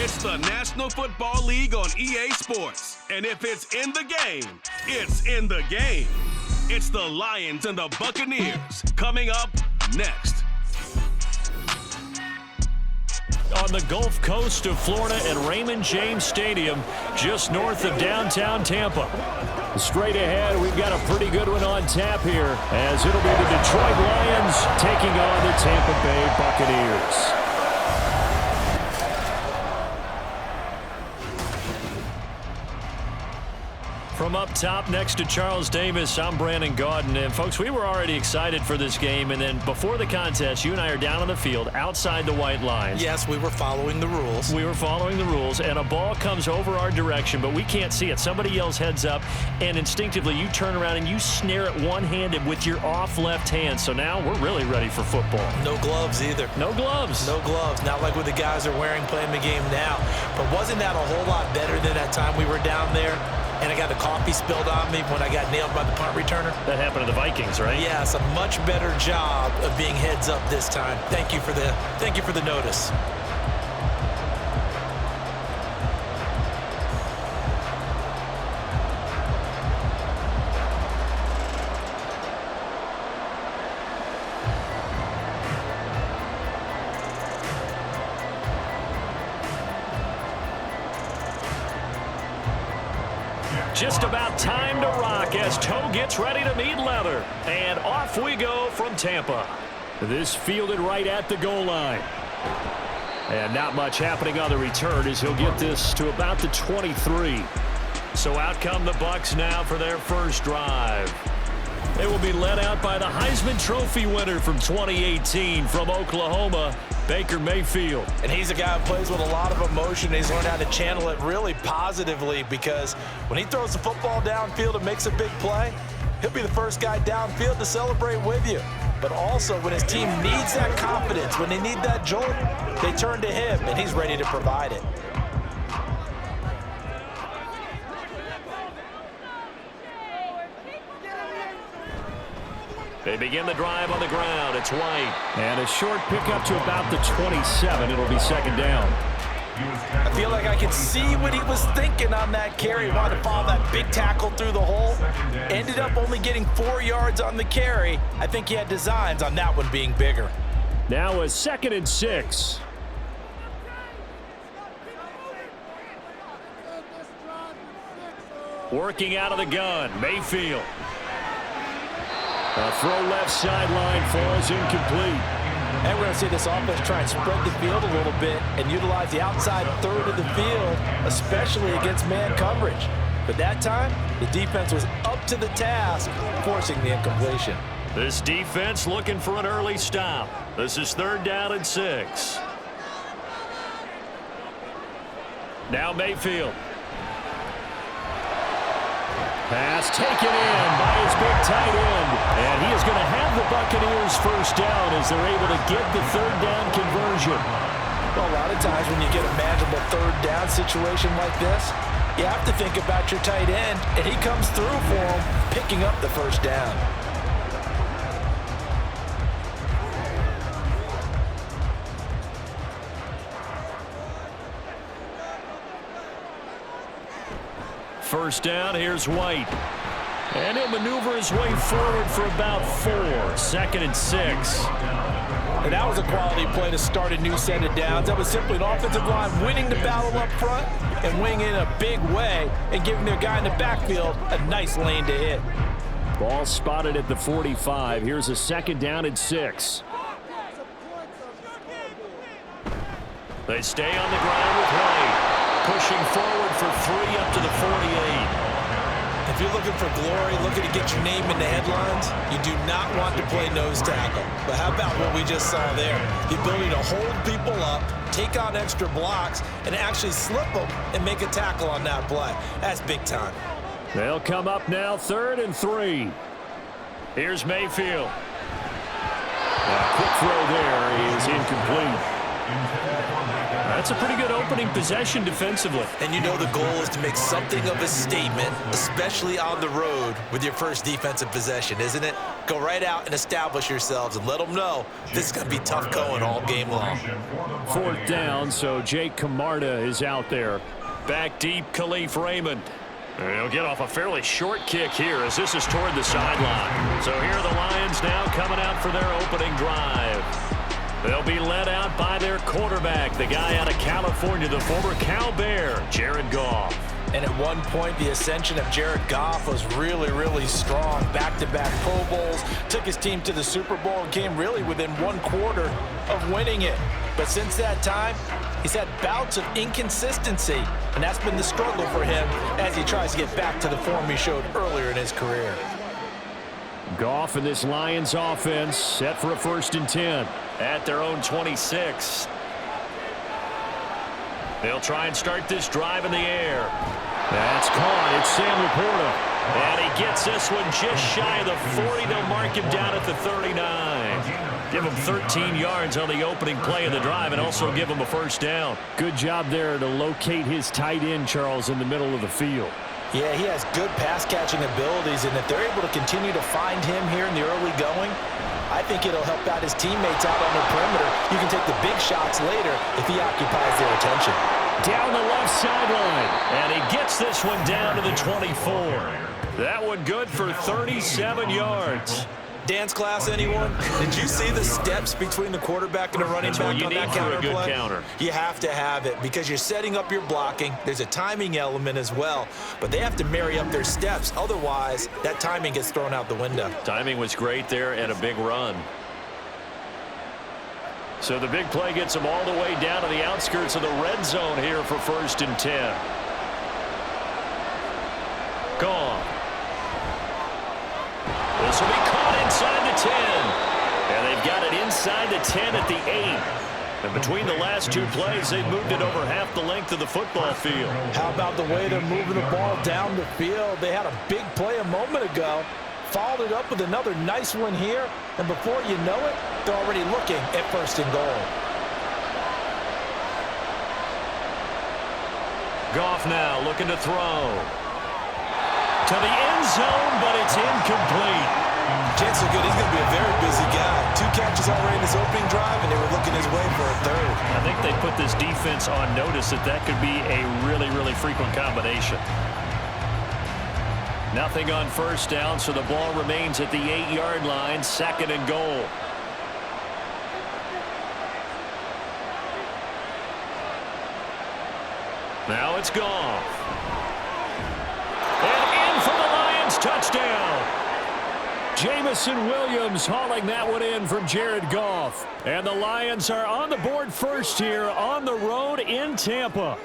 It's the National Football League on EA Sports. And if it's in the game, it's in the game. It's the Lions and the Buccaneers coming up next. On the Gulf Coast of Florida at Raymond James Stadium, just north of downtown Tampa. Straight ahead, we've got a pretty good one on tap here, as it'll be the Detroit Lions taking on the Tampa Bay Buccaneers. From up top next to Charles Davis, I'm Brandon Gaudin. And, folks, we were already excited for this game. And then before the contest, you and I are down on the field outside the white lines. Yes, we were following the rules. We were following the rules, and a ball comes over our direction, but we can't see it. Somebody yells heads up, and instinctively you turn around and you snare it one-handed with your off left hand. So now we're really ready for football. No gloves either. No gloves. No gloves. Not like what the guys are wearing playing the game now. But wasn't that a whole lot better than that time we were down there? And I got the coffee spilled on me when I got nailed by the punt returner. That happened to the Vikings, right? Yes, a much better job of being heads up this time. Thank you for the notice. Just about time to rock as toe gets ready to meet leather. And off we go from Tampa. This fielded right at the goal line. And not much happening on the return as he'll get this to about the 23. So out come the Bucs now for their first drive. They will be led out by the Heisman Trophy winner from 2018 from Oklahoma, Baker Mayfield. And he's a guy who plays with a lot of emotion. He's learned how to channel it really positively, because when he throws the football downfield and makes a big play, he'll be the first guy downfield to celebrate with you. But also when his team needs that confidence, when they need that jolt, they turn to him, and he's ready to provide it. They begin the drive on the ground. It's White. And a short pickup to about the 27. It'll be second down. I feel like I can see what he was thinking on that carry. He wanted to follow that big tackle through the hole. Ended up only getting 4 yards on the carry. I think he had designs on that one being bigger. Now a 2nd and 6. Working out of the gun, Mayfield. A throw left sideline falls incomplete. And we're going to see this offense try and spread the field a little bit and utilize the outside third of the field, especially against man coverage. But that time, the defense was up to the task, forcing the incompletion. This defense looking for an early stop. This is 3rd down and 6. Now Mayfield. Pass taken in by his big tight end. And he is going to have the Buccaneers first down as they're able to get the 3rd down conversion. Well, a lot of times when you get a manageable 3rd down situation like this, you have to think about your tight end, and he comes through for him, picking up the first down. First down, here's White. And he'll maneuver his way forward for about 4. 2nd and 6. And that was a quality play to start a new set of downs. That was simply an offensive line winning the battle up front and winning in a big way and giving their guy in the backfield a nice lane to hit. Ball spotted at the 45. Here's a 2nd down and 6. They stay on the ground with White. Pushing forward for 3 up to the 48. If you're looking for glory, looking to get your name in the headlines, you do not want to play nose tackle. But how about what we just saw there? The ability to hold people up, take on extra blocks, and actually slip them and make a tackle on that play. That's big time. They'll come up now 3rd and 3. Here's Mayfield. A quick throw there is incomplete. That's a pretty good opening possession defensively. And you know the goal is to make something of a statement, especially on the road with your first defensive possession, isn't it? Go right out and establish yourselves and let them know this is going to be tough going all game long. 4th down, so Jake Camarda is out there. Back deep, Khalif Raymond. He'll get off a fairly short kick here as this is toward the sideline. So here are the Lions now coming out for their opening drive. They'll be led out by their quarterback, the guy out of California, the former Cal Bear, Jared Goff. And at one point, the ascension of Jared Goff was really, really strong. Back-to-back Pro Bowls, took his team to the Super Bowl and came really within 1/4 of winning it. But since that time, he's had bouts of inconsistency, and that's been the struggle for him as he tries to get back to the form he showed earlier in his career. Goff and this Lions offense set for a 1st and 10 at their own 26. They'll try and start this drive in the air. That's caught. It's Sam Laporta. And he gets this one just shy of the 40. They'll mark him down at the 39. Give him 13 yards on the opening play of the drive and also give him a 1st down. Good job there to locate his tight end, Charles, in the middle of the field. Yeah, he has good pass-catching abilities, and if they're able to continue to find him here in the early going, I think it'll help out his teammates out on the perimeter. You can take the big shots later if he occupies their attention. Down the left sideline, and he gets this one down to the 24. That one good for 37 yards. Dance class, anyone? Did you see the steps between the quarterback and the running back on that counter play? Counter. You have to have it because you're setting up your blocking. There's a timing element as well, but they have to marry up their steps. Otherwise, that timing gets thrown out the window. Timing was great there and a big run. So the big play gets them all the way down to the outskirts of the red zone here for 1st and 10. Gone. This will be caught inside the 10. And they've got it inside the 10 at the 8. And between the last 2 plays, they've moved it over half the length of the football field. How about the way they're moving the ball down the field? They had a big play a moment ago. Followed it up with another nice one here. And before you know it, they're already looking at 1st and goal. Goff now looking to throw. To the end zone, but it's incomplete. Chances are good. He's going to be a very busy guy. 2 catches already in his opening drive, and they were looking his way for a 3rd. I think they put this defense on notice that that could be a really, really frequent combination. Nothing on 1st down, so the ball remains at the 8-yard line, 2nd and goal. Now it's Goff. And in for the Lions, touchdown. Jamison Williams hauling that one in from Jared Goff. And the Lions are on the board first here on the road in Tampa.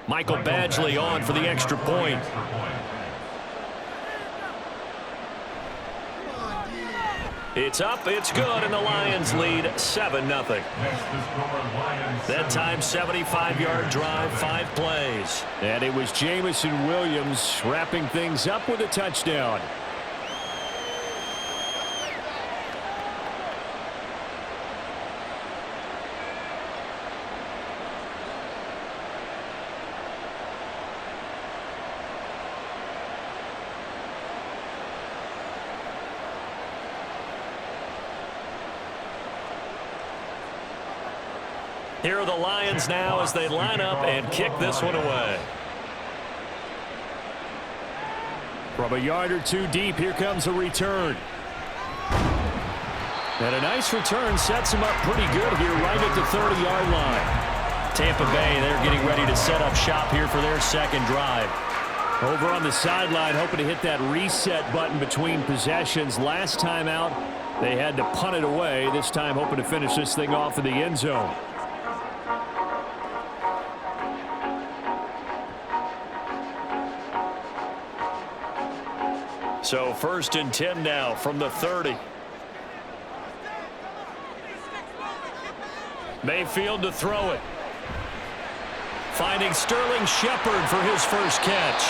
Michael Badgley on for the extra point. It's up, it's good, and the Lions lead 7-0. That time, 75-yard drive, 5 plays. And it was Jamison Williams wrapping things up with a touchdown. Here are the Lions now as they line up and kick this one away. From a yard or 2 deep, here comes a return. And a nice return sets them up pretty good here right at the 30-yard line. Tampa Bay, they're getting ready to set up shop here for their 2nd drive. Over on the sideline, hoping to hit that reset button between possessions. Last time out, they had to punt it away. This time, hoping to finish this thing off in the end zone. So 1st and 10 now from the 30. Mayfield to throw it. Finding Sterling Shepard for his first catch.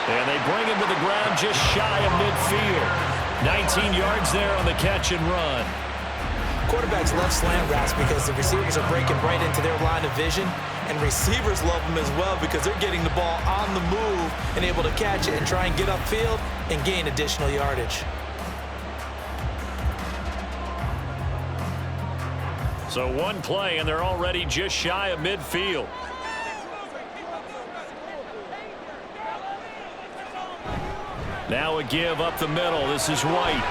And they bring him to the ground just shy of midfield. 19 yards there on the catch and run. Quarterbacks love slant routes because the receivers are breaking right into their line of vision, and receivers love them as well because they're getting the ball on the move and able to catch it and try and get upfield and gain additional yardage. So one play, and they're already just shy of midfield. Now a give up the middle. This is White.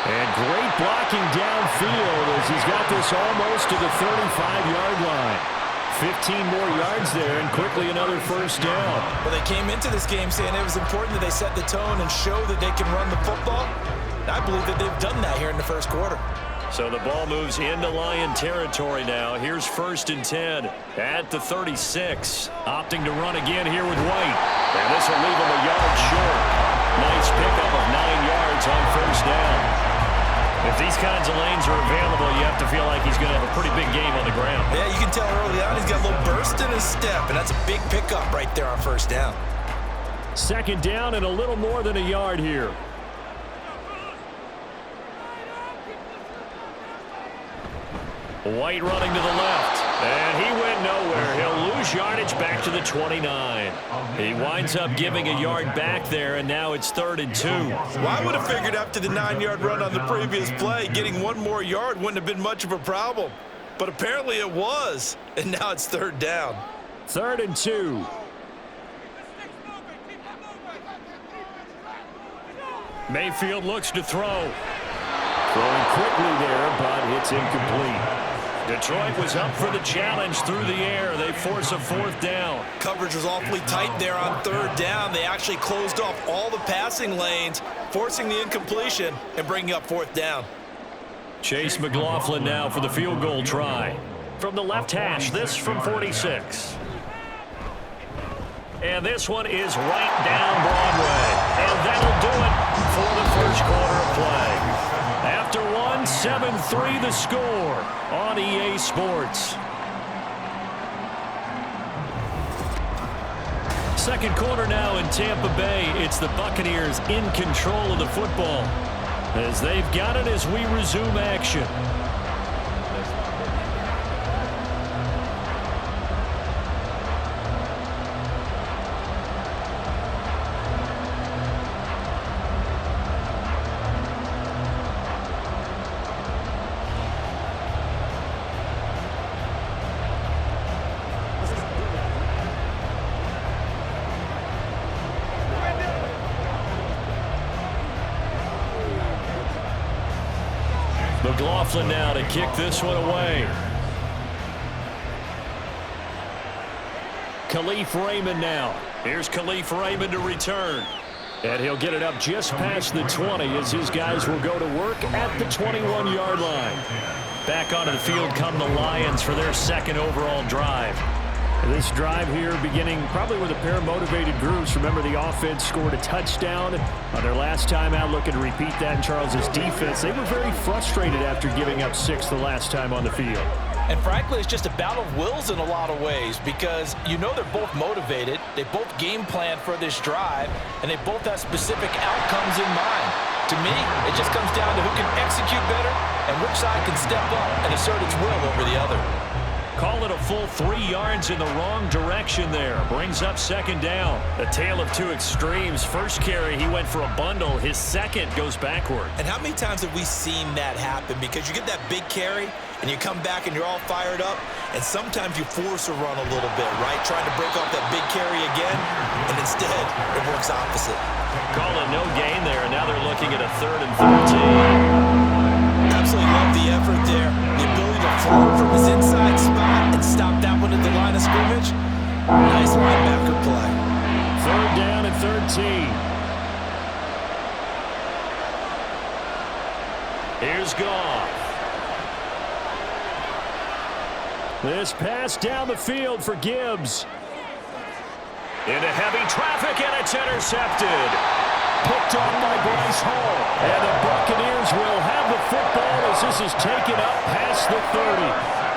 And great blocking downfield as he's got this almost to the 35-yard line. 15 more yards there, and quickly another first down. Well, they came into this game saying it was important that they set the tone and show that they can run the football. And I believe that they've done that here in the first quarter. So the ball moves into Lion territory now. Here's 1st and 10 at the 36. Opting to run again here with White. And this will leave him a yard short. Nice pickup of 9 yards on first down. If these kinds of lanes are available, you have to feel like he's going to have a pretty big game on the ground. Yeah, you can tell early on he's got a little burst in his step, and that's a big pickup right there on first down. 2nd down and a little more than a yard here. White running to the left, and he went nowhere. He'll lose yardage back to the 29. He winds up giving a yard back there, and now it's 3rd and 2. Well, I would have figured after the 9-yard run on the previous play, getting one more yard wouldn't have been much of a problem. But apparently it was, and now it's 3rd down. 3rd and 2. Mayfield looks to throw. Throwing quickly there, but it's incomplete. Detroit was up for the challenge through the air. They force a 4th down. Coverage was awfully tight there on 3rd down. They actually closed off all the passing lanes, forcing the incompletion and bringing up 4th down. Chase McLaughlin now for the field goal try. From the left hash, this from 46. And this one is right down Broadway. And that'll do it for the first quarter of play. After 7-3 the score on EA Sports. Second quarter now in Tampa Bay. It's the Buccaneers in control of the football as they've got it as we resume action. McLaughlin now to kick this one away. Khalif Raymond now. Here's Khalif Raymond to return. And he'll get it up just past the 20 as his guys will go to work at the 21-yard line. Back onto the field come the Lions for their 2nd overall drive. This drive here beginning probably with a pair of motivated groups. Remember, the offense scored a touchdown on their last time out, looking to repeat that in Charles's defense. They were very frustrated after giving up 6 the last time on the field. And frankly, it's just a battle of wills in a lot of ways because you know they're both motivated. They both game plan for this drive, and they both have specific outcomes in mind. To me, it just comes down to who can execute better and which side can step up and assert its will over the other. Call it a full 3 yards in the wrong direction there. Brings up 2nd down. A tale of two extremes. First carry, he went for a bundle. His 2nd goes backward. And how many times have we seen that happen? Because you get that big carry, and you come back and you're all fired up, and sometimes you force a run a little bit, right? Trying to break off that big carry again, and instead, it works opposite. Call it no gain there. Now they're looking at a 3rd and 13. Absolutely love the effort there. The ability to float from his inside spot and stop that one at the line of scrimmage. Nice linebacker play. 3rd down and 13. Here's Goff. This pass down the field for Gibbs. Into heavy traffic, and it's intercepted. Picked off by Bryce Hall. And the Buccaneers will have the football as this is taken up past the 30.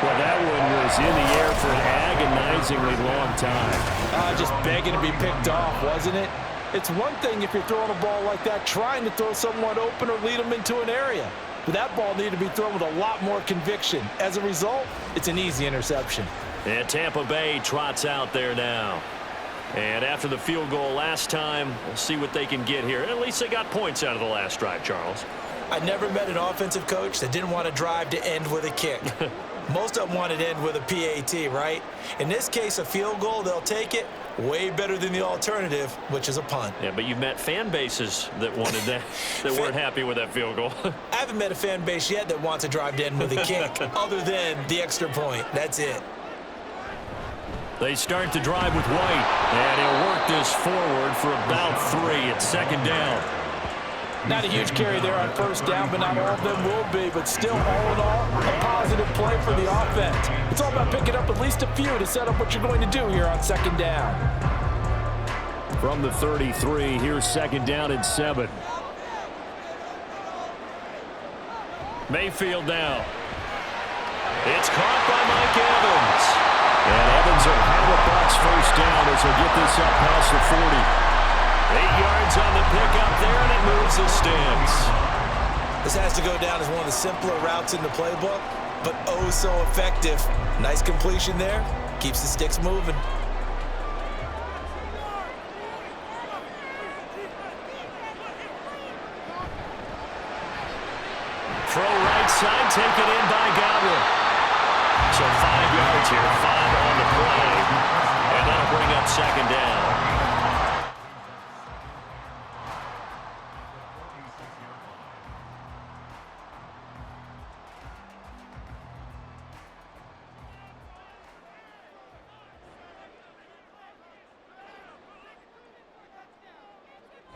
Well, that one was in the air for an agonizingly long time. Just begging to be picked off, wasn't it? It's one thing if you're throwing a ball like that, trying to throw someone open or lead them into an area. But that ball needed to be thrown with a lot more conviction. As a result, it's an easy interception. And Tampa Bay trots out there now. And after the field goal last time, we'll see what they can get here. At least they got points out of the last drive, Charles. I never met an offensive coach that didn't want to drive to end with a kick. Most of them wanted to end with a PAT, right? In this case, a field goal, they'll take it. Way better than the alternative, which is a punt. Yeah, but you've met fan bases that wanted that, that weren't happy with that field goal. I haven't met a fan base yet that wants to drive to end with a kick, other than the extra point. That's it. They start to drive with White, and he'll work this forward for about 3 at second down. Not a huge carry there on first down, but not all of them will be. But still, all in all, a positive play for the offense. It's all about picking up at least a few to set up what you're going to do here on second down. From the 33, here's second down and 7. Mayfield now. It's caught by Mike Evans. And Evans will have a box first down as he'll get this up past the 40. 8 yards on the pickup there, and it moves the sticks. This has to go down as one of the simpler routes in the playbook, but oh so effective. Nice completion there. Keeps the sticks moving. Throw right side, taken in by Godwin. So 5 yards here, 5 on the play, and that'll bring up second down.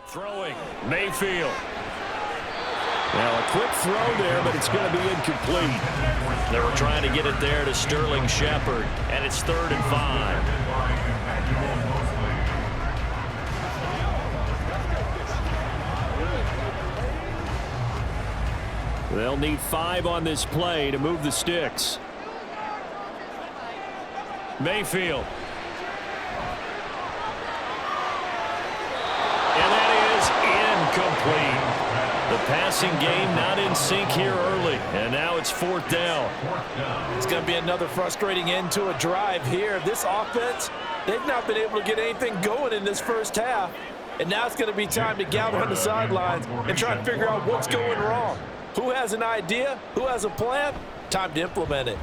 Throwing, Mayfield. Now a quick throw there, but it's going to be incomplete. They were trying to get it there to Sterling Shepard, and it's 3rd and 5. They'll need 5 on this play to move the sticks. Mayfield. Incomplete. The passing game not in sync here early, and now it's 4th down. It's going to be another frustrating end to a drive here. This offense, they've not been able to get anything going in this first half, and now it's going to be time to gather on the sidelines and try and figure out what's going wrong. Who has an idea? Who has a plan? Time to implement it.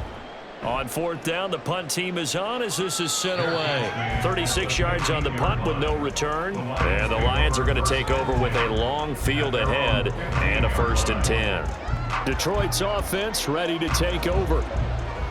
On 4th down, the punt team is on as this is sent away. 36 yards on the punt with no return. And the Lions are going to take over with a long field ahead and a 1st and 10. Detroit's offense ready to take over.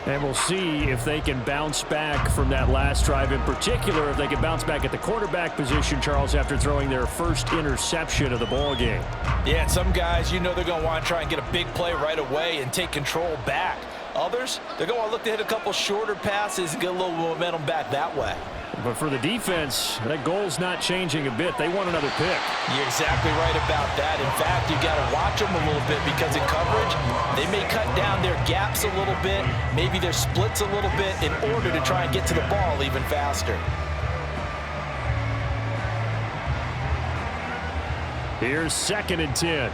And we'll see if they can bounce back from that last drive, in particular if they can bounce back at the quarterback position, Charles, after throwing their first interception of the ball game. Yeah, and some guys, you know they're going to want to try and get a big play right away and take control back. Others, they're going to look to hit a couple shorter passes and get a little momentum back that way. But for the defense, that goal's not changing a bit. They want another pick. You're exactly right about that. In fact, you've got to watch them a little bit because in coverage, they may cut down their gaps a little bit, maybe their splits a little bit in order to try and get to the ball even faster. Here's 2nd and 10.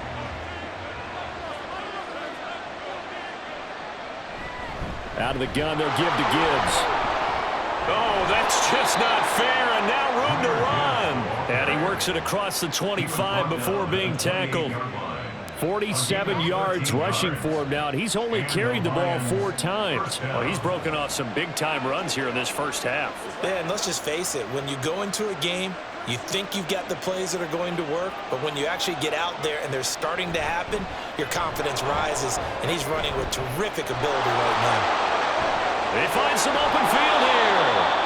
Out of the gun, they'll give to Gibbs. Oh, that's just not fair, and now room to run. And he works it across the 25 before being tackled. 47 yards rushing for him now, and he's only carried the ball 4 times. Well, he's broken off some big-time runs here in this first half. Man, let's just face it. When you go into a game, you think you've got the plays that are going to work, but when you actually get out there and they're starting to happen, your confidence rises, and he's running with terrific ability right now. They find some open field here.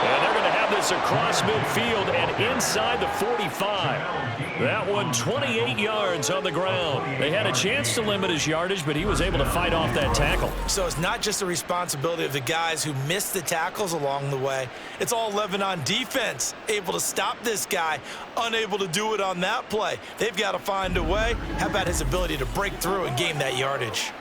And they're going to have this across midfield and inside the 45. That one 28 yards on the ground. They had a chance to limit his yardage, but he was able to fight off that tackle. So it's not just the responsibility of the guys who missed the tackles along the way. It's all living on defense. Able to stop this guy, unable to do it on that play. They've got to find a way. How about his ability to break through and gain that yardage?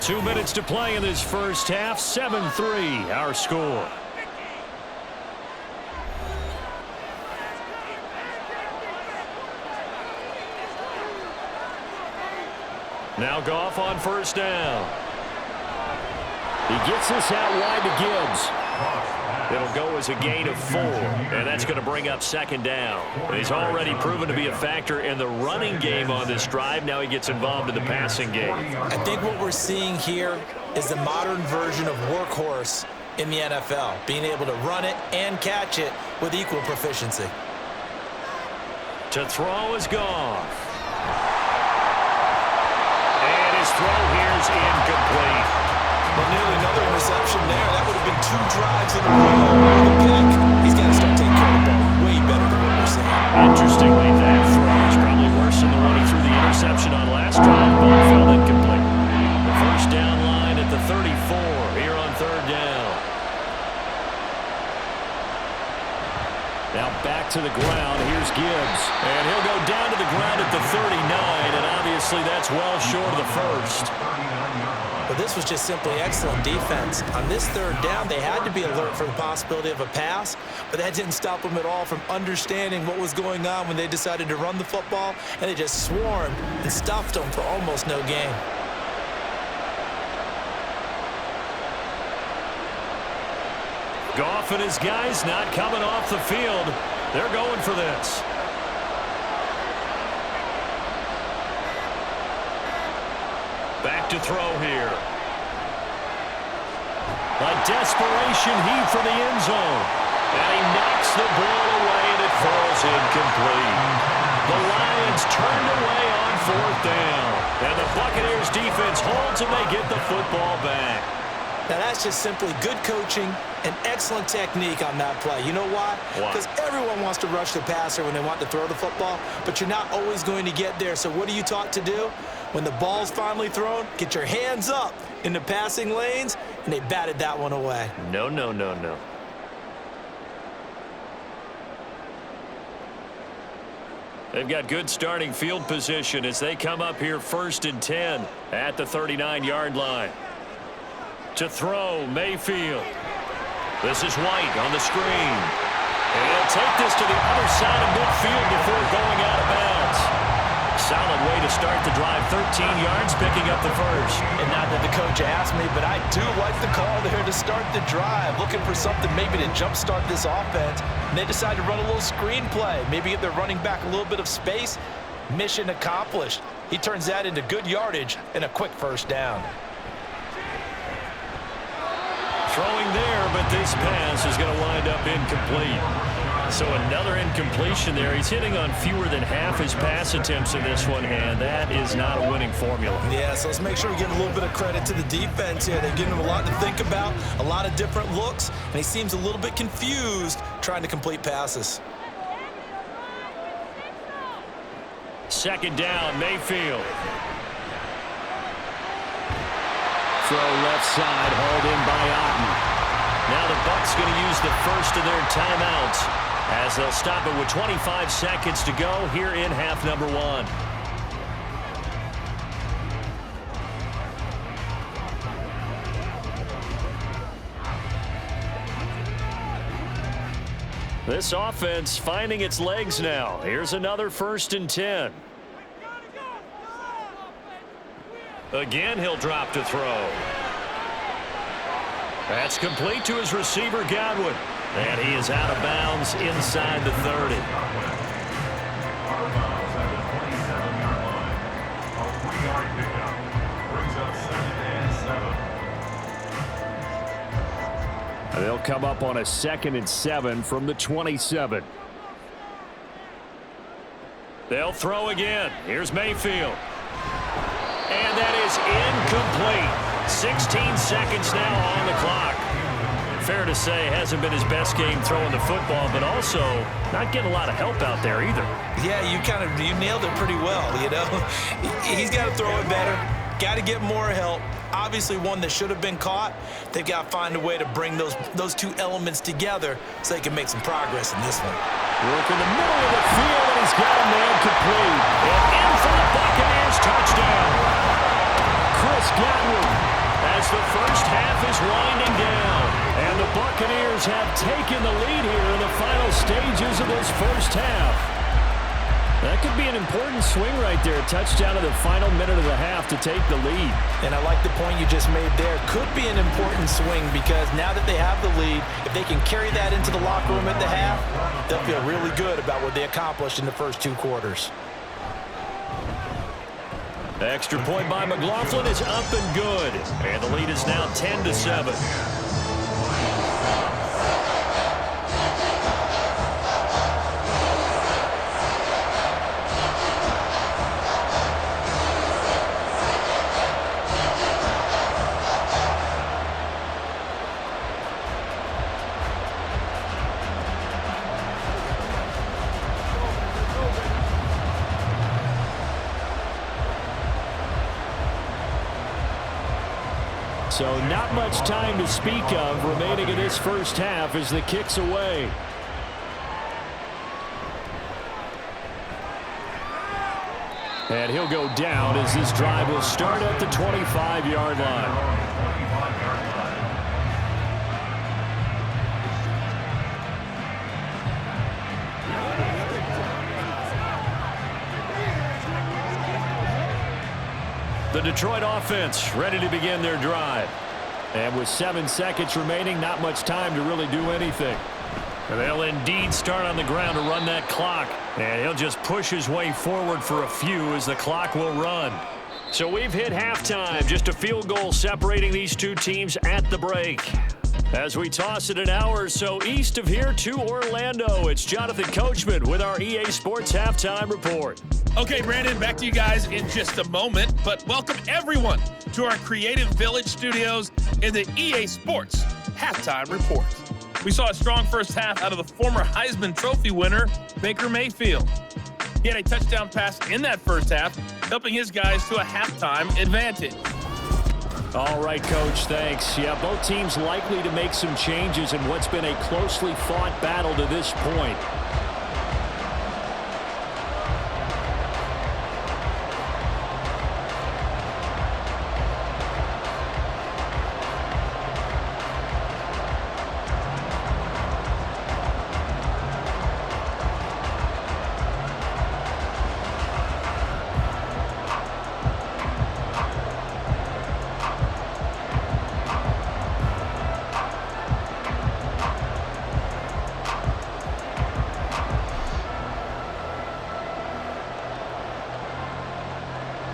2 minutes to play in this first half. 7-3 our score. Now Goff on first down. He gets this out wide to Gibbs. It'll go as a gain of 4, and that's going to bring up second down. He's already proven to be a factor in the running game on this drive. Now he gets involved in the passing game. I think what we're seeing here is the modern version of workhorse in the NFL, being able to run it and catch it with equal proficiency. To throw is Goff. And his throw here is incomplete. Well, nearly another interception there. That would have been 2 drives in a row. He's got to start taking care of the ball way better than what we're seeing. Interestingly, that throw is probably worse than the one he threw the interception on last drive. Ball fell incomplete. The first down line at the 34 here on third down. Now back to the ground. Here's Gibbs. And he'll go down to the ground at the 39, and obviously that's well short of the first. But this was just simply excellent defense. On this third down, they had to be alert for the possibility of a pass, but that didn't stop them at all from understanding what was going on when they decided to run the football, and they just swarmed and stuffed them for almost no gain. Goff and his guys not coming off the field. They're going for this. Back to throw here. A desperation heave for the end zone. And he knocks the ball away, and it falls incomplete. The Lions turned away on fourth down. And the Buccaneers defense holds, and they get the football back. Now, that's just simply good coaching and excellent technique on that play. You know why? Because everyone wants to rush the passer when they want to throw the football, but you're not always going to get there. So what are you taught to do? When the ball's finally thrown, get your hands up in the passing lanes, and they batted that one away. No. They've got good starting field position as they come up here 1st and 10 at the 39-yard line. To throw, Mayfield. This is White on the screen. And he'll take this to the other side of midfield before going out of bounds. Solid way to start the drive. 13 yards, picking up the first. And not that the coach asked me, but I do like the call there to start the drive. Looking for something maybe to jumpstart this offense. And they decide to run a little screen play. Maybe give their running back a little bit of space. Mission accomplished. He turns that into good yardage and a quick first down. Throwing there, but this pass is going to wind up incomplete. So another incompletion there. He's hitting on fewer than half his pass attempts in this one, and that is not a winning formula. Yeah, so let's make sure we give a little bit of credit to the defense here. They're giving him a lot to think about, a lot of different looks, and he seems a little bit confused trying to complete passes. Second down, Mayfield. Throw left side, hauled in by Otten. Now the Bucs going to use the first of their timeouts as they'll stop it with 25 seconds to go here in half number 1. This offense finding its legs now. Here's another 1st and 10. Again, he'll drop to throw. That's complete to his receiver, Godwin. And he is out of bounds inside the 30. They'll come up on a 2nd and 7 from the 27. They'll throw again. Here's Mayfield. And that is incomplete. 16 seconds now on the clock. Fair to say, hasn't been his best game throwing the football, but also not getting a lot of help out there either. Yeah, you nailed it pretty well, you know. He's got to throw it better, got to get more help. Obviously one that should have been caught. They've got to find a way to bring those two elements together so they can make some progress in this one. Work in the middle of the field, and he's got a man complete. And in for the Buccaneers touchdown. Chris Godwin the first half is winding down. And the Buccaneers have taken the lead here in the final stages of this first half. That could be an important swing right there. A touchdown in the final minute of the half to take the lead. And I like the point you just made there. Could be an important swing because now that they have the lead, if they can carry that into the locker room at the half, they'll feel really good about what they accomplished in the first 2 quarters. The extra point by McLaughlin is up and good. And the lead is now 10-7. So not much time to speak of remaining in this first half as the kick's away. And he'll go down as this drive will start at the 25-yard line. The Detroit offense ready to begin their drive. And with 7 seconds remaining, not much time to really do anything. And they'll indeed start on the ground to run that clock. And he'll just push his way forward for a few as the clock will run. So we've hit halftime. Just a field goal separating these two teams at the break. As we toss it an hour or so east of here to Orlando, it's Jonathan Coachman with our EA Sports Halftime Report. Okay, Brandon, back to you guys in just a moment, but welcome everyone to our Creative Village studios in the EA Sports Halftime Report. We saw a strong first half out of the former Heisman Trophy winner, Baker Mayfield. He had a touchdown pass in that first half, helping his guys to a halftime advantage. All right, Coach, thanks. Yeah, both teams likely to make some changes in what's been a closely fought battle to this point.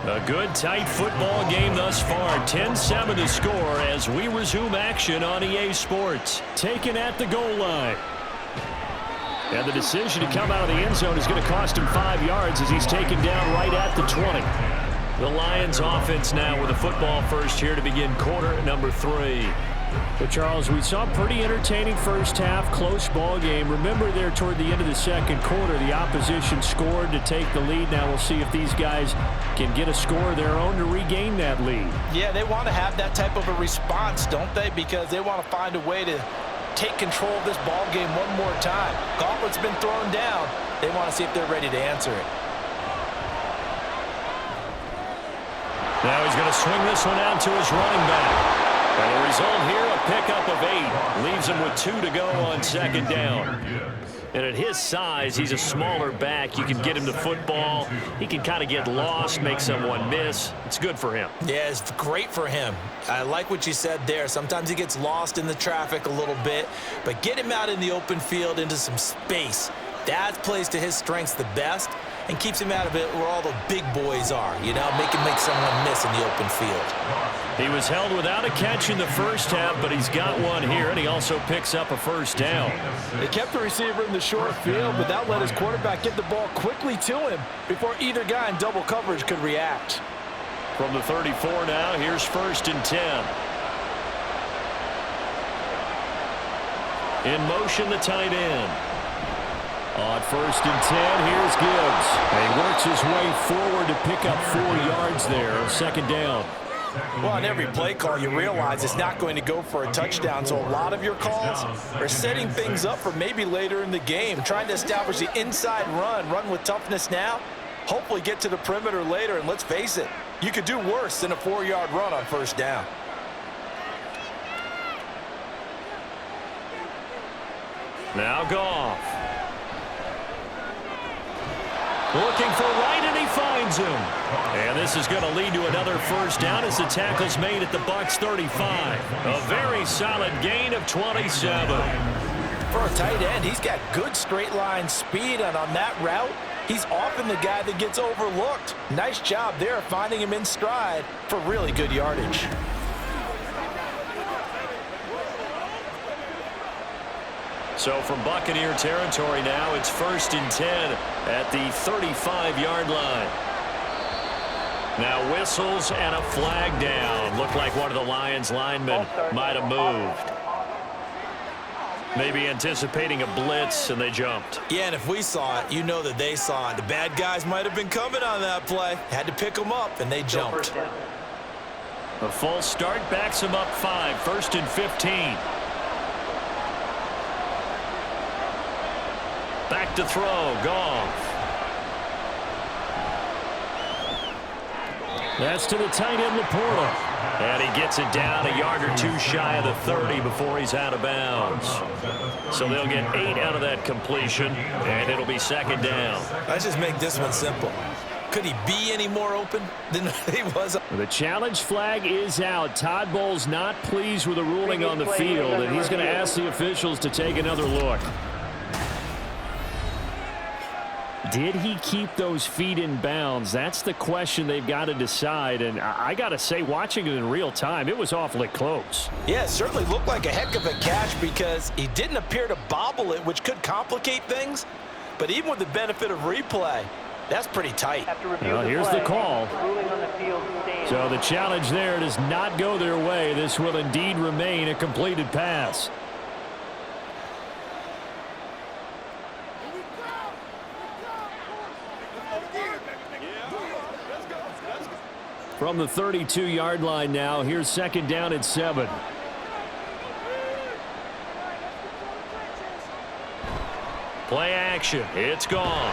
A good, tight football game thus far. 10-7 to score as we resume action on EA Sports. Taken at the goal line. And the decision to come out of the end zone is going to cost him 5 yards as he's taken down right at the 20. The Lions offense now with a football first here to begin quarter number 3. But, Charles, we saw a pretty entertaining first half, close ball game. Remember there toward the end of the second quarter, the opposition scored to take the lead. Now we'll see if these guys can get a score of their own to regain that lead. Yeah, they want to have that type of a response, don't they? Because they want to find a way to take control of this ball game one more time. Gauntlet's been thrown down. They want to see if they're ready to answer it. Now he's going to swing this one out to his running back. And the result here, a pickup of 8. Leaves him with 2 to go on second down. And at his size, he's a smaller back. You can get him to football. He can kind of get lost, make someone miss. It's good for him. Yeah, it's great for him. I like what you said there. Sometimes he gets lost in the traffic a little bit. But get him out in the open field into some space. That plays to his strengths the best and keeps him out of it where all the big boys are. You know, make someone miss in the open field. He was held without a catch in the first half, but he's got one here, and he also picks up a first down. They kept the receiver in the short field, but that let his quarterback get the ball quickly to him before either guy in double coverage could react. From the 34 now, here's 1st and 10. In motion, the tight end. On 1st and 10, here's Gibbs. And he works his way forward to pick up 4 yards there on second down. Well, on every play call, you realize it's not going to go for a touchdown, so a lot of your calls are setting things up for maybe later in the game, trying to establish the inside run with toughness now, hopefully get to the perimeter later, and let's face it, you could do worse than a 4-yard run on first down. Now Goff. Looking for right, and he finds him. And this is going to lead to another first down as the tackle's made at the Bucs 35. A very solid gain of 27. For a tight end, he's got good straight line speed, and on that route, he's often the guy that gets overlooked. Nice job there finding him in stride for really good yardage. So from Buccaneer territory now, it's 1st and 10 at the 35-yard line. Now whistles and a flag down. Looked like one of the Lions linemen might have moved. Maybe anticipating a blitz, and they jumped. Yeah, and if we saw it, you know that they saw it. The bad guys might have been coming on that play. Had to pick them up, and they jumped. A false start backs him up 5, 1st and 15. Back to throw, Goff. That's to the tight end, Laporta. And he gets it down a yard or two shy of the 30 before he's out of bounds. So they'll get 8 out of that completion, and it'll be 2nd down. Let's just make this one simple. Could he be any more open than he was? The challenge flag is out. Todd Bowles not pleased with the ruling on the field, and he's going to ask the officials to take another look. Did he keep those feet in bounds? That's the question they've got to decide. And I got to say, watching it in real time, it was awfully close. Yeah, it certainly looked like a heck of a catch because he didn't appear to bobble it, which could complicate things. But even with the benefit of replay, that's pretty tight. Well, here's the call. So the challenge there does not go their way. This will indeed remain a completed pass. From the 32-yard line now, here's 2nd down and 7. Play action. It's Goff.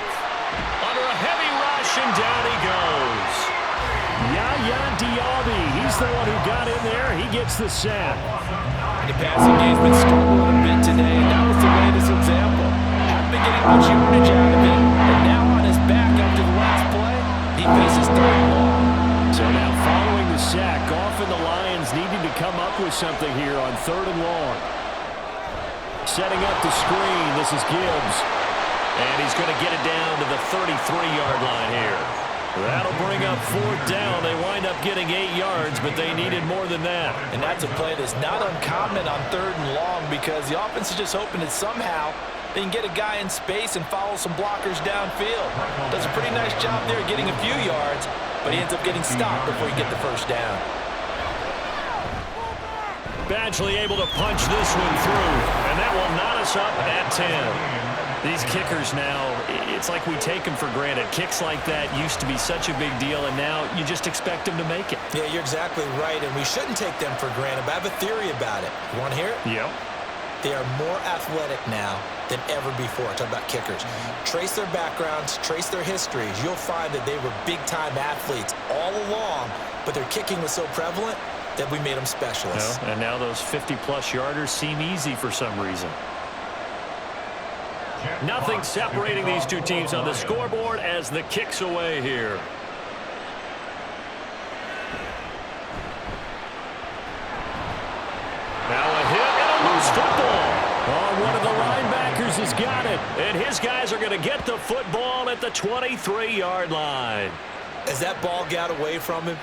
Under a heavy rush, and down he goes. Yaya Diaby, he's the one who got in there. He gets the sack. The passing game's been struggling a bit today, and that was the latest example. Haven't been getting much yardage out of it, and now on his back after the last play, he faces 3rd and long. So now following the sack, Goff and the Lions needing to come up with something here on 3rd and long. Setting up the screen, this is Gibbs. And he's going to get it down to the 33-yard line here. That'll bring up 4th down. They wind up getting 8 yards, but they needed more than that. And that's a play that's not uncommon on 3rd and long because the offense is just hoping that somehow they can get a guy in space and follow some blockers downfield. Does a pretty nice job there getting a few yards, but he ends up getting stopped before he gets the 1st down. Badgley able to punch this one through, and that will knot us up at 10. These kickers now, it's like we take them for granted. Kicks like that used to be such a big deal, and now you just expect them to make it. Yeah, you're exactly right, and we shouldn't take them for granted, but I have a theory about it. You want to hear it? Yep. They are more athletic now than ever before. Talk about kickers. Trace their backgrounds, trace their histories. You'll find that they were big-time athletes all along, but their kicking was so prevalent that we made them specialists. And now those 50-plus yarders seem easy for some reason. Nothing separating these two teams on the scoreboard as the kick's away here. Now a hit and a loose football. Oh, one of the linebackers has got it. And his guys are going to get the football at the 23-yard line. As that ball got away from him,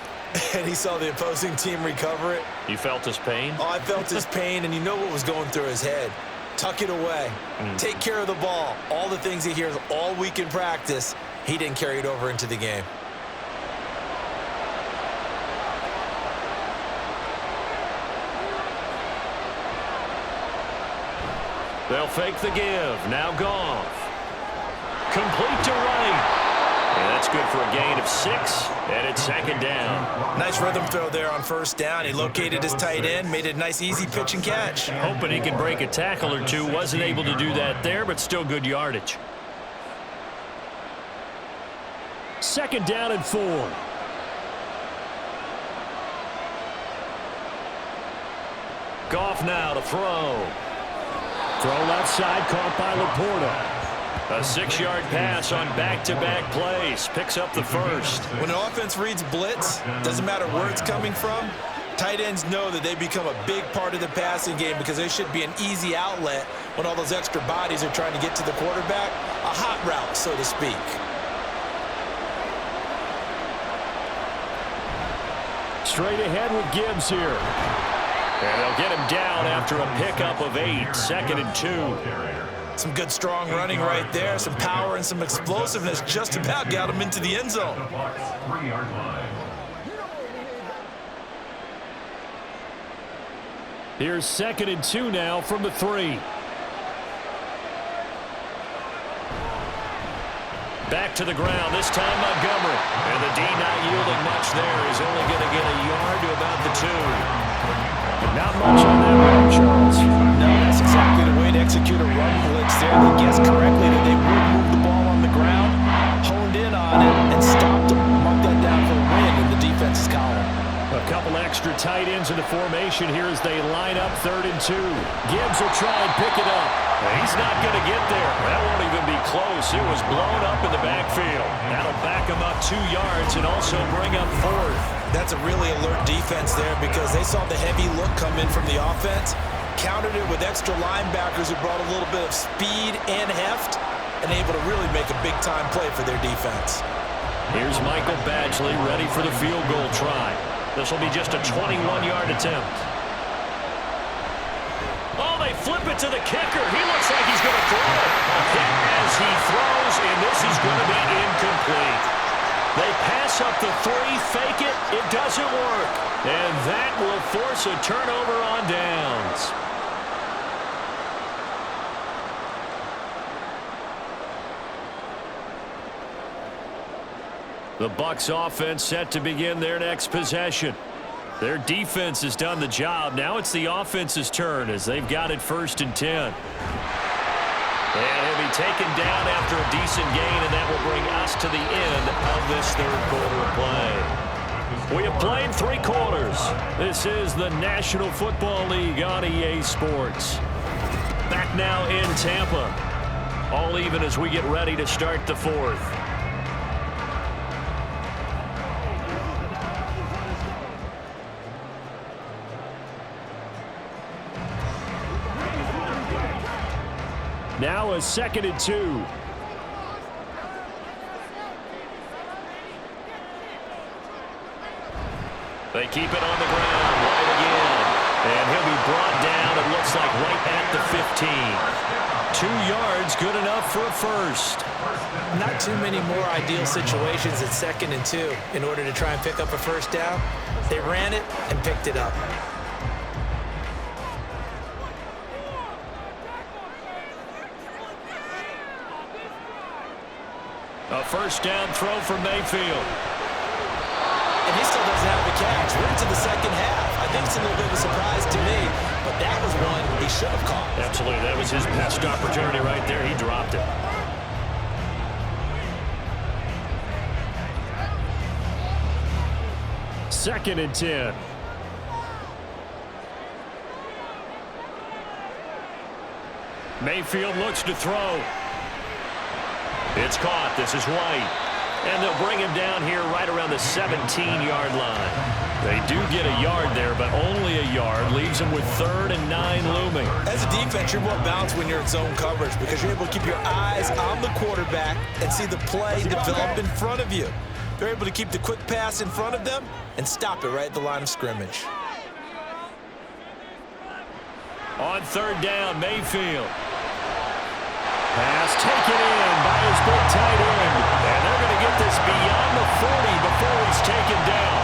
and he saw the opposing team recover it. You felt his pain? Oh, I felt his pain, and you know what was going through his head. Tuck it away. Take care of the ball. All the things he hears all week in practice, he didn't carry it over into the game. They'll fake the give. Now Goff. Complete to right. And that's good for a gain of 6, and it's 2nd down. Nice rhythm throw there on 1st down. He located his tight end, made it a nice, easy pitch and catch. Hoping he can break a tackle or two. Wasn't able to do that there, but still good yardage. 2nd down and 4. Goff now to throw. Throw left side, caught by Laporta. A 6-yard pass on back-to-back plays. Picks up the first. When an offense reads blitz, doesn't matter where it's coming from, tight ends know that they become a big part of the passing game because they should be an easy outlet when all those extra bodies are trying to get to the quarterback. A hot route, so to speak. Straight ahead with Gibbs here. And they'll get him down after a pickup of 8. 2nd and 2. Some good, strong running right there. Some power and some explosiveness just about got him into the end zone. Here's 2nd and 2 now from the 3. Back to the ground, this time Montgomery. And the D not yielding much there. He's only going to get a yard to about the 2. Not much on that run, Charles. No, that's exactly the way to execute a run blitz there. They guessed correctly that they would move the ball on the ground, honed in on it, and stopped them. Mark that down for a win in the defense's column. A couple extra tight ends in the formation here as they line up 3rd and 2. Gibbs will try and pick it up. He's not going to get there. That won't even be close. It was blown up in the backfield. That'll back him up 2 yards and also bring up 4th. That's a really alert defense there because they saw the heavy look come in from the offense, countered it with extra linebackers who brought a little bit of speed and heft, and able to really make a big-time play for their defense. Here's Michael Badgley ready for the field goal try. This will be just a 21-yard attempt. Oh, they flip it to the kicker. He looks like he's going to throw it. Hit as he throws, and this is going to be incomplete. They pass up the 3, fake it. It doesn't work. And that will force a turnover on downs. The Bucs offense set to begin their next possession. Their defense has done the job. Now it's the offense's turn as they've got it 1st and 10. And he'll be taken down after a decent gain, and that will bring us to the end of this 3rd quarter of play. We have played 3 quarters. This is the National Football League on EA Sports. Back now in Tampa. All even as we get ready to start the 4th. Now a 2nd and 2. They keep it on the ground right again. And he'll be brought down, it looks like right at the 15. 2 yards, good enough for a first. Not too many more ideal situations at 2nd and 2 in order to try and pick up a first down. They ran it and picked it up. A first down throw for Mayfield. And he still doesn't have the catch. We're into the 2nd half. I think it's a little bit of a surprise to me, but that was one he should have caught. Absolutely. That was his best opportunity right there. He dropped it. Second and 10. Mayfield looks to throw. It's caught. This is White. And they'll bring him down here right around the 17-yard line. They do get a yard there, but only a yard. Leaves them with 3rd and 9 looming. As a defense, you're more balanced when you're in zone coverage because you're able to keep your eyes on the quarterback and see the play develop in front of you. They're able to keep the quick pass in front of them and stop it right at the line of scrimmage. On 3rd down, Mayfield. Pass taken in by his big tight end. And they're going to get this beyond the 40 before he's taken down.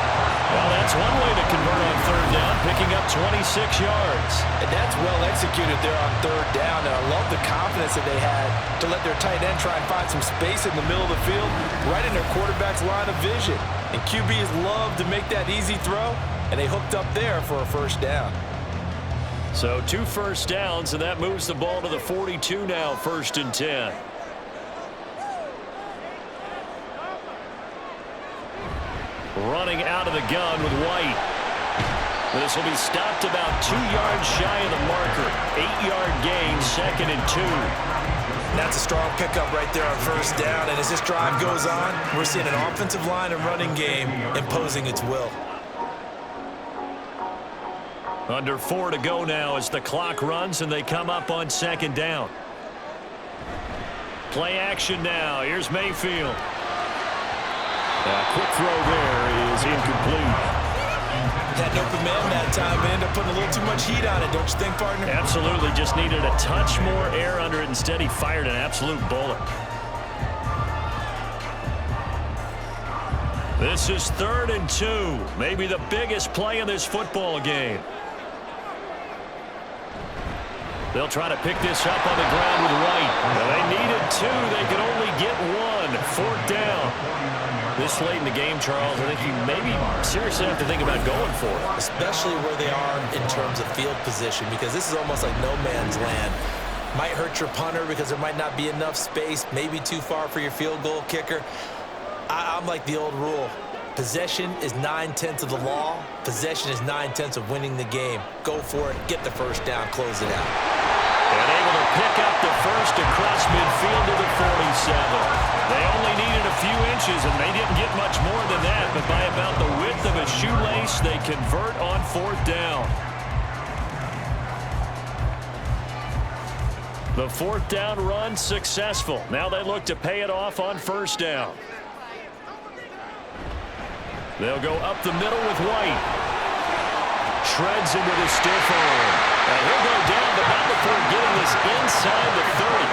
Well, that's one way to convert on 3rd down, picking up 26 yards. And that's well executed there on 3rd down. And I love the confidence that they had to let their tight end try and find some space in the middle of the field, right in their quarterback's line of vision. And QBs love to make that easy throw, and they hooked up there for a first down. So 2 first downs, and that moves the ball to the 42 now, 1st and 10. Running out of the gun with White. This will be stopped about 2 yards shy of the marker. 8-yard gain, 2nd and 2. That's a strong pickup right there on first down. And as this drive goes on, we're seeing an offensive line and running game imposing its will. Under 4 to go now as the clock runs and they come up on 2nd down. Play action now. Here's Mayfield. A quick throw there is incomplete. Had an open man that time and ended up putting a little too much heat on it, don't you think, partner? Absolutely. Just needed a touch more air under it. Instead, he fired an absolute bullet. This is 3rd and 2. Maybe the biggest play in this football game. They'll try to pick this up on the ground with White. Well, they needed 2. They could only get 1. 4th down. This late in the game, Charles, I think you maybe seriously have to think about going for it. Especially where they are in terms of field position, because this is almost like no man's land. Might hurt your punter because there might not be enough space, maybe too far for your field goal kicker. I'm like the old rule. Possession is 9/10 of the law. Possession is 9/10 of winning the game. Go for it. Get the first down. Close it out. And able to pick up the first across midfield to the 47. They only needed a few inches, and they didn't get much more than that. But by about the width of a shoelace, they convert on 4th down. The 4th down run successful. Now they look to pay it off on 1st down. They'll go up the middle with White. Shreds him with a stiff arm. And he'll go down, but not before getting this inside the 30.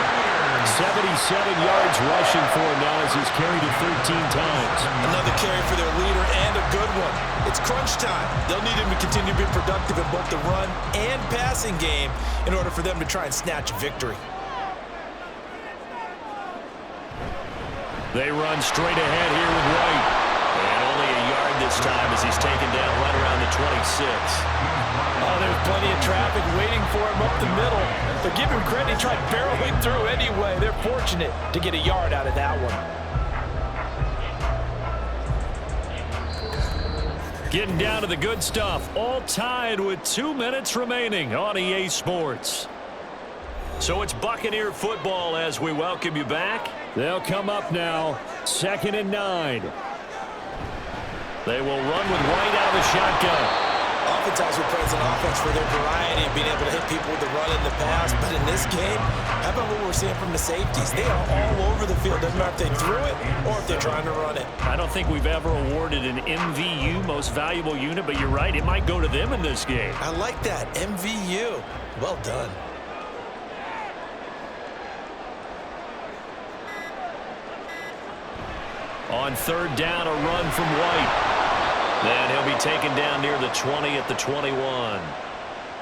77 yards rushing for him now as he's carried it 13 times. Another carry for their leader and a good one. It's crunch time. They'll need him to continue to be productive in both the run and passing game in order for them to try and snatch a victory. They run straight ahead here with White. And only a yard this time as he's taken down right around the 26. Oh, there's plenty of traffic waiting for him up the middle. But give him credit, he tried barreling through anyway. They're fortunate to get a yard out of that one. Getting down to the good stuff. All tied with 2 minutes remaining on EA Sports. So it's Buccaneer football as we welcome you back. They'll come up now, 2nd and 9. They will run with White out of the shotgun. Oftentimes we praise an offense for their variety of being able to hit people with the run and the pass. But in this game, how about what we're seeing from the safeties? They are all over the field. Doesn't matter if they threw it or if they're trying to run it. I don't think we've ever awarded an MVU, most valuable unit, but you're right, it might go to them in this game. I like that, MVU. Well done. On 3rd down, a run from White. Then he'll be taken down near the 20 at the 21.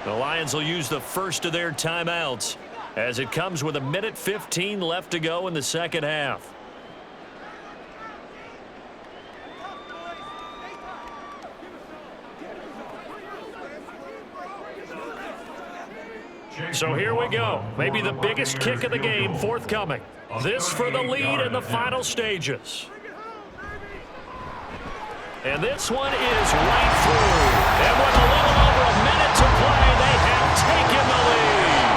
The Lions will use the first of their timeouts as it comes with 1:15 left to go in the 2nd half. So here we go. Maybe the biggest kick of the game forthcoming. This for the lead in the final stages. And this one is right through. And with a little over a minute to play, they have taken the lead.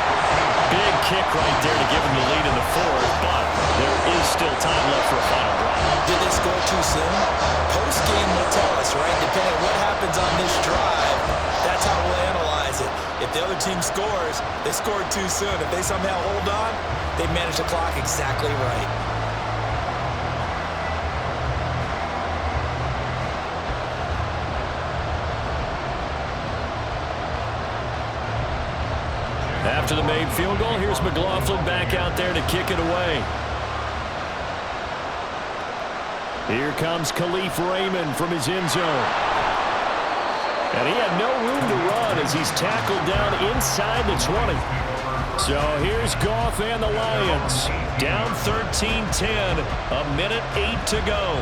Big kick right there to give them the lead in the 4th, but there is still time left for a final drive. Did they score too soon? Post-game will tell us, right? Depending on what happens on this drive, that's how we'll analyze it. If the other team scores, they scored too soon. If they somehow hold on, they manage the clock exactly right. After the made field goal, here's McLaughlin back out there to kick it away. Here comes Khalif Raymond from his end zone. And he had no room to run as he's tackled down inside the 20. So here's Goff and the Lions. Down 13-10, 1:08 to go.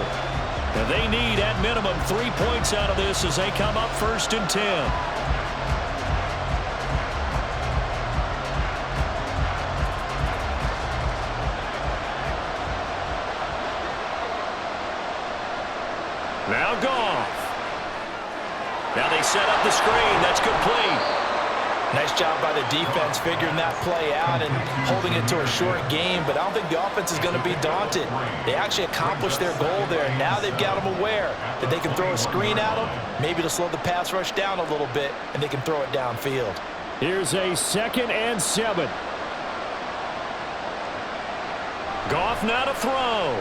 And they need, at minimum, 3 points out of this as they come up 1st and 10. Now Goff. Now they set up the screen. That's complete. Nice job by the defense figuring that play out and holding it to a short game, but I don't think the offense is going to be daunted. They actually accomplished their goal there. Now they've got them aware that they can throw a screen at them, maybe to slow the pass rush down a little bit, and they can throw it downfield. Here's a 2nd and 7. Goff now to throw.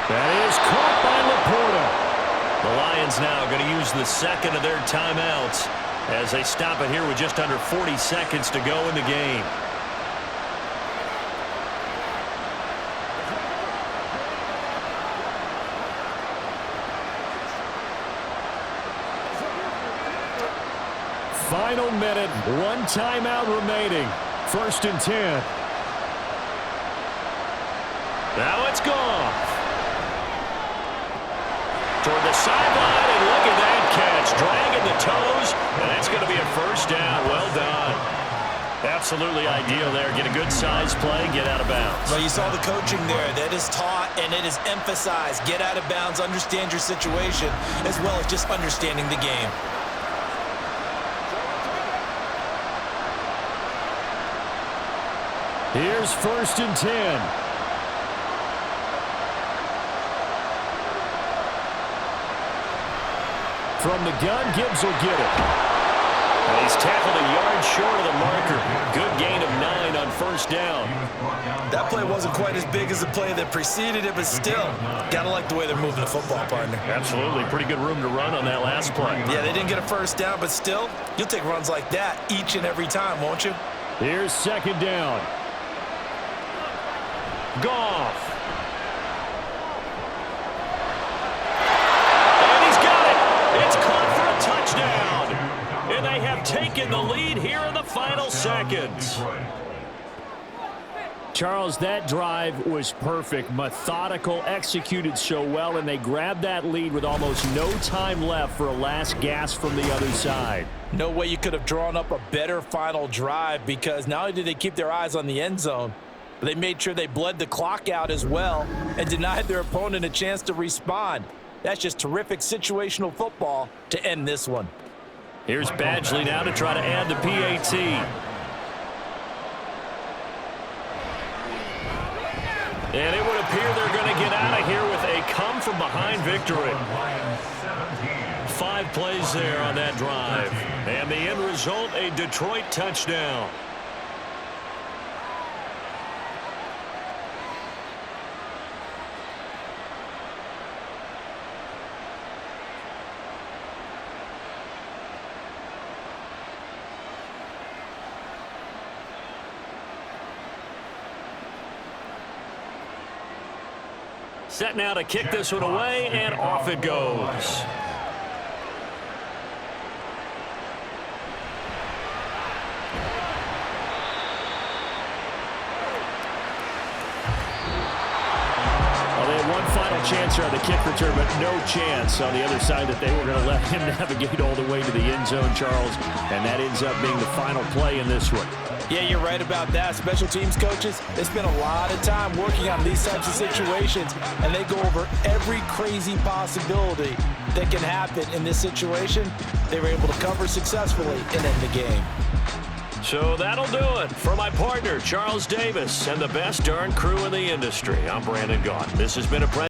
That is caught by Laporta. The Lions now going to use the 2nd of their timeouts as they stop it here with just under 40 seconds to go in the game. Final minute, 1 timeout remaining. 1st and 10. Now it's Goff. Toward the sideline, and look at that catch. Dragging the toes, and that's going to be a 1st down. Well done. Absolutely ideal there. Get a good size play, get out of bounds. Well, you saw the coaching there. That is taught and it is emphasized. Get out of bounds, understand your situation, as well as just understanding the game. Here's 1st and 10. From the gun, Gibbs will get it. And he's tackled a yard short of the marker. Good gain of 9 on 1st down. That play wasn't quite as big as the play that preceded it, but still, gotta like the way they're moving the football, partner. Absolutely. Pretty good room to run on that last play. Yeah, they didn't get a 1st down, but still, you'll take runs like that each and every time, won't you? Here's 2nd down. Goff. And they have taken the lead here in the final seconds. Charles, that drive was perfect, methodical, executed so well, and they grabbed that lead with almost no time left for a last gasp from the other side. No way you could have drawn up a better final drive, because not only did they keep their eyes on the end zone, but they made sure they bled the clock out as well and denied their opponent a chance to respond. That's just terrific situational football to end this one. Here's Badgley now to try to add the PAT. And it would appear they're going to get out of here with a come-from-behind victory. 5 plays there on that drive. And the end result, a Detroit touchdown. Set now to kick this one away, and off it goes. Well, they had one final chance here on the kick return, but no chance on the other side that they were going to let him navigate all the way to the end zone, Charles. And that ends up being the final play in this one. Yeah, you're right about that. Special teams coaches, they spend a lot of time working on these types of situations, and they go over every crazy possibility that can happen in this situation. They were able to cover successfully and end the game. So that'll do it. For my partner, Charles Davis, and the best darn crew in the industry, I'm Brandon Gaughan. This has been a